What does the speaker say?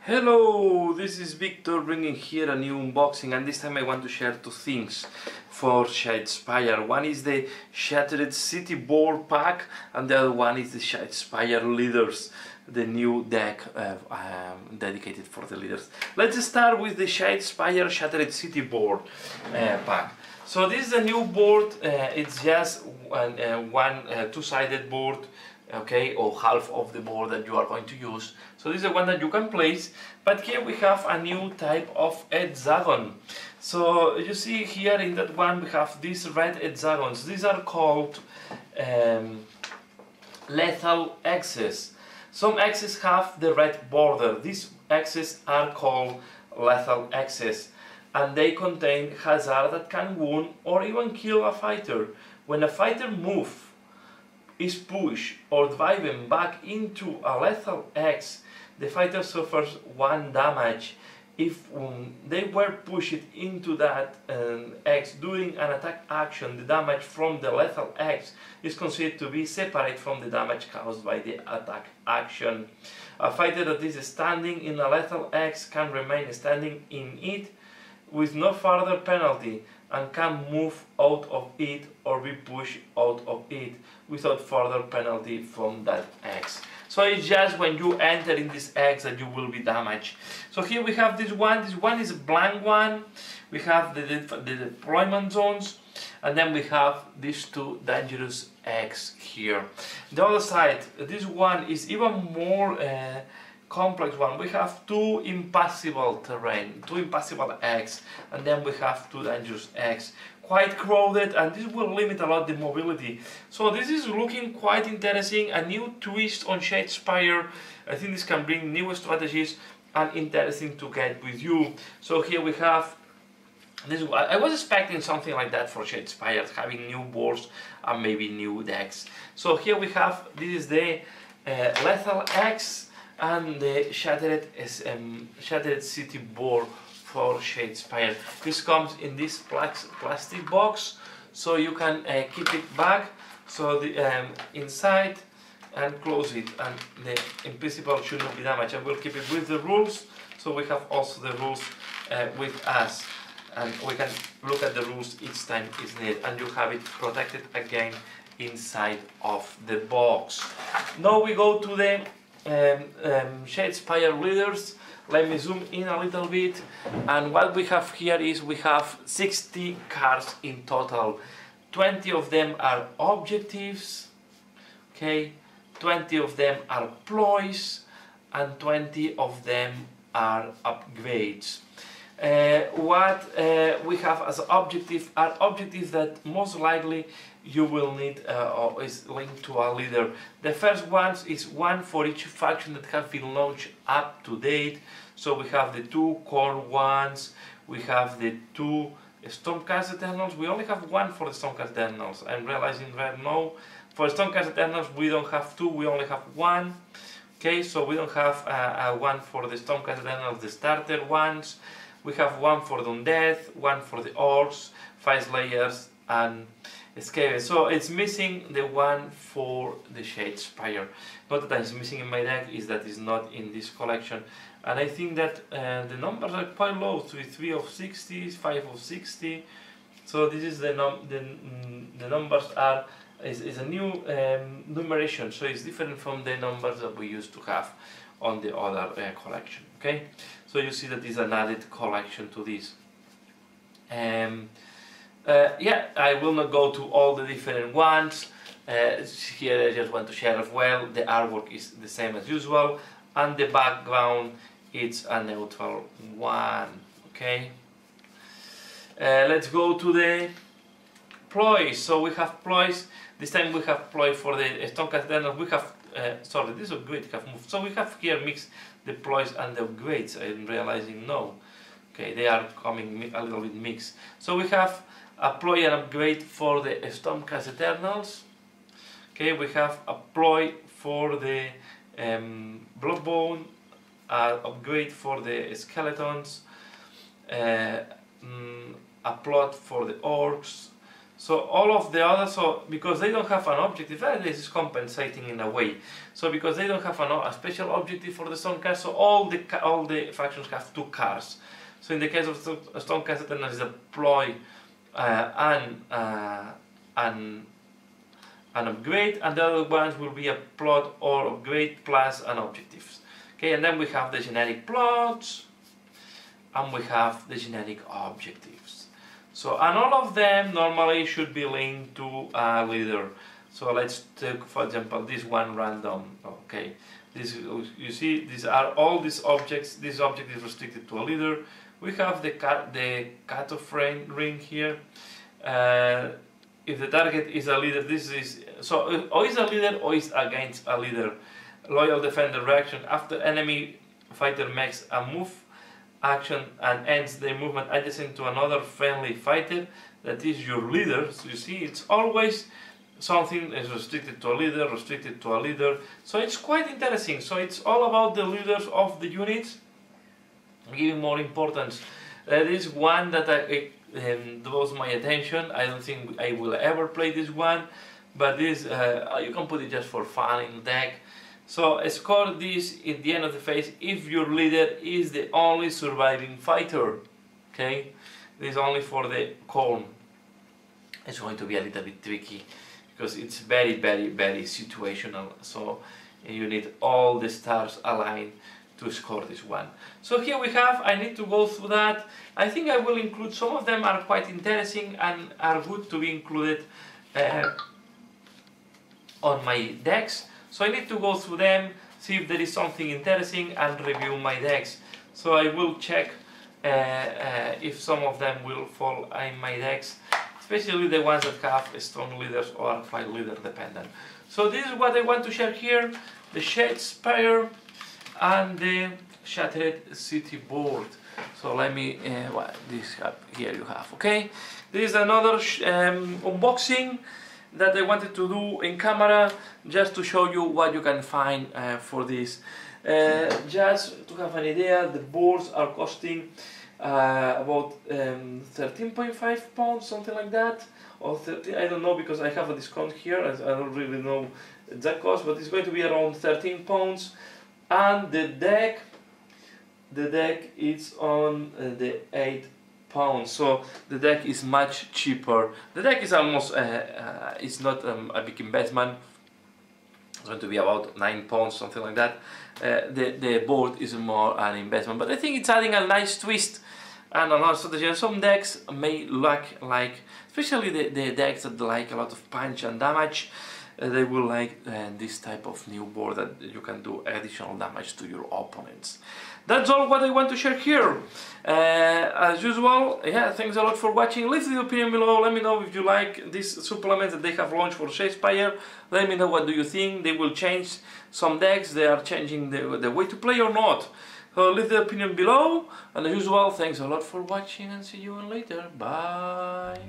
Hello, this is Victor bringing here a new unboxing, and this time I want to share two things for Shadespire. One is the Shattered City board pack and the other one is the Shadespire Leaders, the new deck dedicated for the leaders. Let's start with the Shadespire Shattered City board pack. So this is a new board, it's just one two-sided board, okay, or half of the board that you are going to use. So this is the one that you can place, but here we have a new type of hexagon. So you see here in that one we have these red hexagons. These are called lethal X's. Some X's have the red border. These X's are called lethal X's, and they contain hazard that can wound or even kill a fighter. When a fighter moves, is pushed or driven back into a lethal X, the fighter suffers 1 damage. If they were pushed into that X during an attack action, the damage from the lethal X is considered to be separate from the damage caused by the attack action. A fighter that is standing in a lethal X can remain standing in it with no further penalty and can move out of it or be pushed out of it without further penalty from that X. So it's just when you enter in this X that you will be damaged. So here we have this one is a blank one, we have the deployment zones, and then we have these two dangerous X here. The other side, this one is even more complex one. We have two impassable terrain, two impassable X, and then we have two dangerous X. Quite crowded, and this will limit a lot the mobility. So this is looking quite interesting, a new twist on Shadespire. I think this can bring new strategies and interesting to get with you. So here we have this. I was expecting something like that for Shadespire, having new boards and maybe new decks. So here we have, this is the lethal X and the Shattered City board for Shadespire. This comes in this plastic box, so you can keep it back, so the inside, and close it, and the invisible should not be damaged. I will keep it with the rules, so we have also the rules with us, and we can look at the rules each time it's needed, and you have it protected again inside of the box. Now we go to the Shadespire Leaders. Let me zoom in a little bit, and what we have here is we have 60 cards in total. 20 of them are objectives, okay, 20 of them are ploys, and 20 of them are upgrades. What we have as objective are objectives that most likely you will need or is linked to a leader. The first one is one for each faction that have been launched up to date. So we have the two core ones, we have the two Stormcast Eternals. We only have one for the Stormcast Eternals. I'm realizing right now, for Stormcast Eternals we don't have two, we only have one. Okay, so we don't have one for the Stormcast Eternals, the starter ones. We have one for the Undead, one for the Orcs, Fire Slayers, and Skaven. So it's missing the one for the Shadespire. Not that it's missing in my deck, is that it's not in this collection. And I think that the numbers are quite low, 3 of 60, 5 of 60. So this is the numbers are is a new numeration, so it's different from the numbers that we used to have on the other collection. Okay, so you see that is an added collection to this. Yeah, I will not go to all the different ones. Here I just want to share as well, the artwork is the same as usual, and the background it's a neutral one. Okay, let's go to the ploys. So we have ploys. This time we have ploy for the Stormcast Eternals. We have sorry, this upgrade have moved. So we have here mixed the ploys and the upgrades. I'm realizing no. Okay, they are coming a little bit mixed. So we have a ploy and upgrade for the Stormcast Eternals. Okay, we have a ploy for the Bloodbone, upgrade for the Skeletons, a plot for the Orcs. So all of the others, so because they don't have an objective, this is compensating in a way. So because they don't have a special objective for the stone cars, so all the factions have 2 cars. So in the case of stone cars, that is deploy and an upgrade, and the other ones will be a plot or upgrade plus an objectives. Okay, and then we have the generic plots, and we have the generic objectives. So, and all of them normally should be linked to a leader. So let's take, for example, this one random. Okay, this, you see, these are all these objects. This object is restricted to a leader. We have the cutoff ring here. If the target is a leader, this is so or is a leader or is against a leader. Loyal defender reaction after enemy fighter makes a move action and ends the movement adjacent to another friendly fighter that is your leader. So you see, it's always something is restricted to a leader, so it's quite interesting. So it's all about the leaders of the units, giving more importance. There is one that draws my attention. I don't think I will ever play this one, but this you can put it just for fun in the deck. So score this at the end of the phase if your leader is the only surviving fighter. Okay, this is only for the corn. It's going to be a little bit tricky because it's very situational. So you need all the stars aligned to score this one. So here we have, I need to go through that. I think I will include, some of them are quite interesting and are good to be included on my decks. So I need to go through them, see if there is something interesting and review my decks. So I will check if some of them will fall in my decks, especially the ones that have strong leaders or are quite leader dependent. So this is what I want to share here, the Shadespire and the Shattered City board. So let me, here you have, okay? This is another unboxing that I wanted to do in camera, just to show you what you can find for this. Just to have an idea, the boards are costing about 13.5 pounds, something like that, or 30, I don't know, because I have a discount here, I don't really know exact cost, but it's going to be around 13 pounds. And the deck is on the 8 pounds, so the deck is much cheaper. The deck is almost it's not a big investment. It's going to be about 9 pounds, something like that. The board is more an investment, but I think it's adding a nice twist and another strategy. And some decks may lack, like, especially the decks that like a lot of punch and damage, they will like this type of new board that you can do additional damage to your opponents. That's all what I want to share here. As usual, yeah, thanks a lot for watching. Leave the opinion below. Let me know if you like these supplements that they have launched for Shadespire. Let me know what do you think. They will change some decks. They are changing the way to play or not. So leave the opinion below. And as usual, thanks a lot for watching and see you later. Bye.